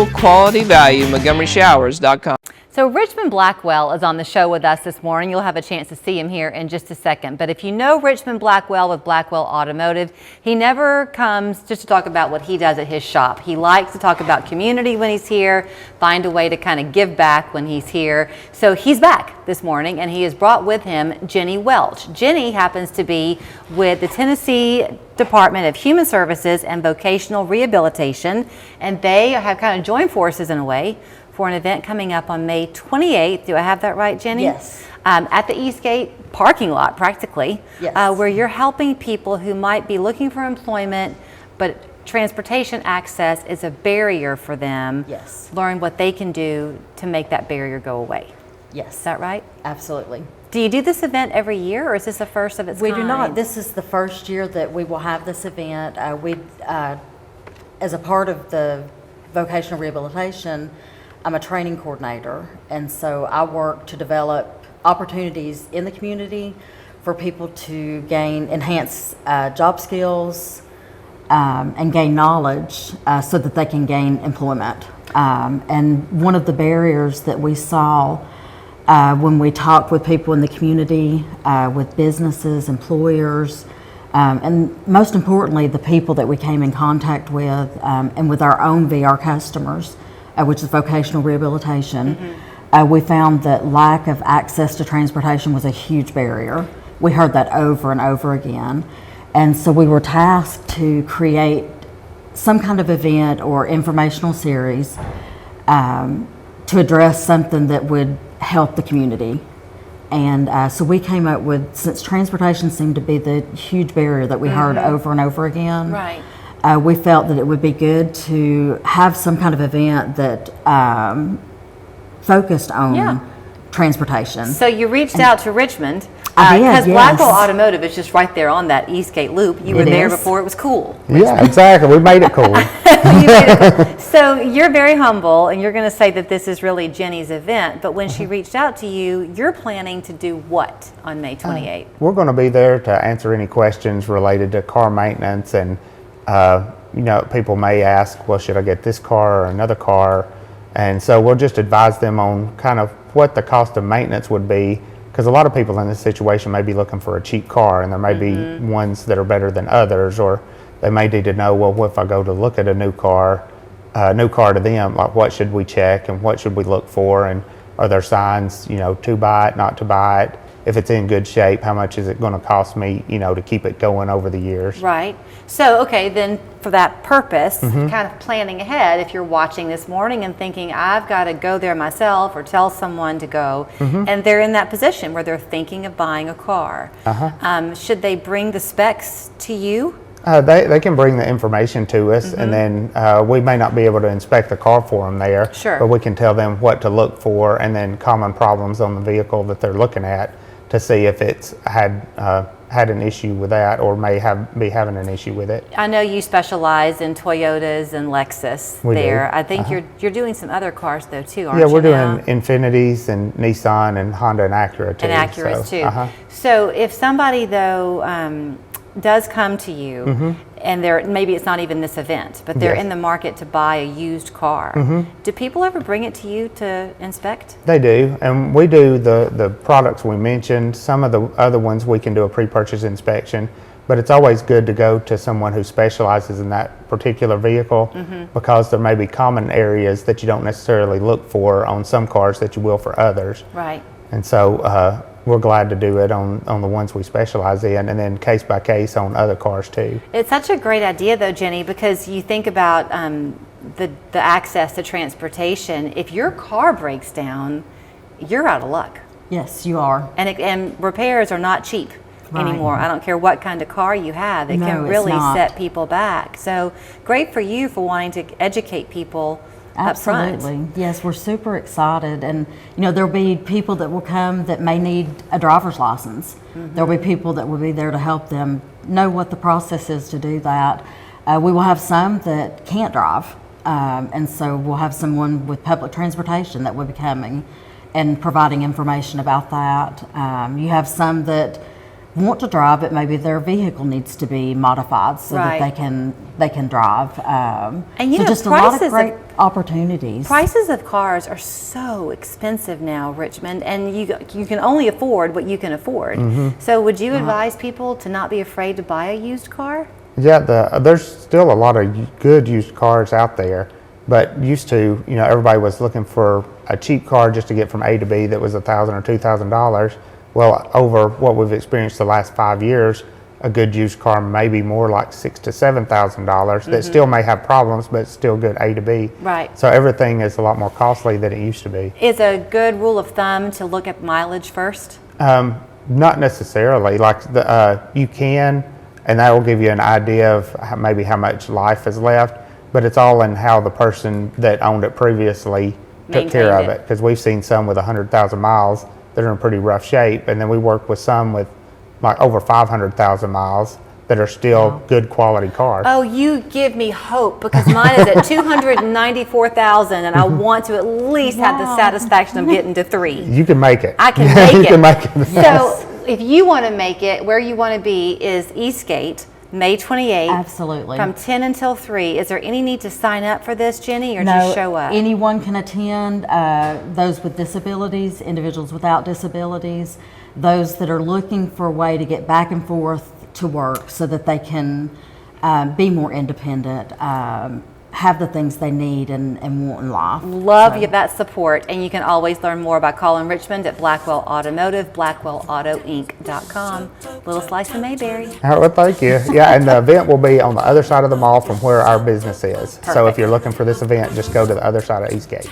Quality value, MontgomeryShowers.com. So Richmond Blackwell is on the show with us this morning. You'll have a chance to see him here in just a second. But if you know Richmond Blackwell with Blackwell Automotive, he never comes just to talk about what he does at his shop. He likes to talk about community when he's here, find a way to kind of give back when he's here. So he's back this morning, and he has brought with him Jenny Welch. Jenny happens to be with the Tennessee Department of Human Services and Vocational Rehabilitation, and they have kind of joined forces in a way for an event coming up on May 28th. Do I have that right, Jenny? Yes. At the Eastgate parking lot, practically, yes. Where you're helping people who might be looking for employment, but transportation access is a barrier for them. Yes. Learn what they can do to make that barrier go away. Yes. Is that right? Absolutely. Do you do this event every year, or is this the first of its kind? We do not. This is the first year that we will have this event. As a part of the vocational rehabilitation, I'm a training coordinator, and so I work to develop opportunities in the community for people to enhance job skills and gain knowledge so that they can gain employment. And one of the barriers that we saw when we talked with people in the community, with businesses, employers, and most importantly, the people that we came in contact with, and with our own VR customers, which is vocational rehabilitation, we found that lack of access to transportation was a huge barrier. We heard that over and over again. And so we were tasked to create some kind of event or informational series to address something that would help the community. And so we came up with, since transportation seemed to be the huge barrier that we heard over and over again, right. We felt that it would be good to have some kind of event that focused on transportation. So you reached out to Richmond I did, because yes. Blackwell Automotive is just right there on that Eastgate loop. You were there before it was cool. Yeah, exactly. We made it cool. You made it cool. So you're very humble, and you're going to say that this is really Jenny's event. But when she reached out to you, you're planning to do what on May 28th? We're going to be there to answer any questions related to car maintenance, and people may ask, well, should I get this car or another car? And so we'll just advise them on kind of what the cost of maintenance would be, because a lot of people in this situation may be looking for a cheap car, and there may be ones that are better than others, or they may need to know, well, what if I go to look at a new car to them, like what should we check and what should we look for, and are there signs, to buy it, not to buy it? If it's in good shape, how much is it going to cost me, to keep it going over the years? Right. So, okay, then for that purpose, kind of planning ahead, if you're watching this morning and thinking, I've got to go there myself or tell someone to go, and they're in that position where they're thinking of buying a car, should they bring the specs to you? They can bring the information to us, and then we may not be able to inspect the car for them there, but we can tell them what to look for, and then common problems on the vehicle that they're looking at, to see if it's had an issue with that, or be having an issue with it. I know you specialize in Toyotas and Lexus there. I think you're doing some other cars though too, aren't you? Yeah, we're doing Infinitis and Nissan and Honda and Acura too. And Acuras too. So if somebody though does come to you, and maybe it's not even this event, but they're in the market to buy a used car, do people ever bring it to you to inspect? They do, and we do the products we mentioned. Some of the other ones we can do a pre-purchase inspection, but it's always good to go to someone who specializes in that particular vehicle, because there may be common areas that you don't necessarily look for on some cars that you will for others. Right. And so we're glad to do it on the ones we specialize in, and then case by case on other cars too. It's such a great idea though, Jenny, because you think about the access to transportation. If your car breaks down, you're out of luck. Yes, you are. And repairs are not cheap anymore. I don't care what kind of car you have. It can really set people back. So great for you for wanting to educate people. Absolutely. Yes, we're super excited, and there'll be people that will come that may need a driver's license. There'll be people that will be there to help them know what the process is to do that. We will have some that can't drive, and so we'll have someone with public transportation that will be coming and providing information about that. You have some that want to drive, but maybe their vehicle needs to be modified so Right. that they can drive. And you so know, just a lot of prices great opportunities. Prices of cars are so expensive now, Richmond, and you can only afford what you can afford. So would you advise people to not be afraid to buy a used car? Yeah, there's still a lot of good used cars out there, but used to, everybody was looking for a cheap car just to get from A to B that was $1,000 or $2,000. Well, over what we've experienced the last 5 years, a good used car may be more like $6,000 to $7,000 that still may have problems, but it's still good A to B. Right. So everything is a lot more costly than it used to be. Is a good rule of thumb to look at mileage first? Not necessarily. Like you can, and that will give you an idea of maybe how much life is left. But it's all in how the person that owned it previously took care of Maintained it. Because we've seen some with 100,000 miles that are in pretty rough shape, and then we work with some with like over 500,000 miles that are still good quality cars. Oh, you give me hope, because mine is at 294,000, and I want to at least have the satisfaction of getting to 3. You can make it. I can make You it. can make it. So if you want to make it, where you want to be is Eastgate, May 28th. Absolutely. From 10 until 3. Is there any need to sign up for this, Jenny, or just show up? Anyone can attend, those with disabilities, individuals without disabilities, those that are looking for a way to get back and forth to work so that they can be more independent, have the things they need and want in life. Love you that support, and you can always learn more by calling Richmond at Blackwell Automotive, blackwellautoinc.com. Little slice of Mayberry. All right, well, thank you. Yeah, and the event will be on the other side of the mall from where our business is. So if Perfect. you're looking for this event, just go to the other side of Eastgate.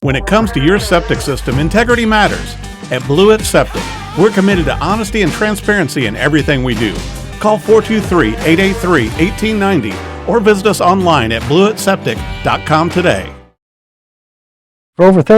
When it comes to your septic system, integrity matters. At Blewett Septic, we're committed to honesty and transparency in everything we do. Call 423-883-1890 or visit us online at blewettseptic.com today. For over 30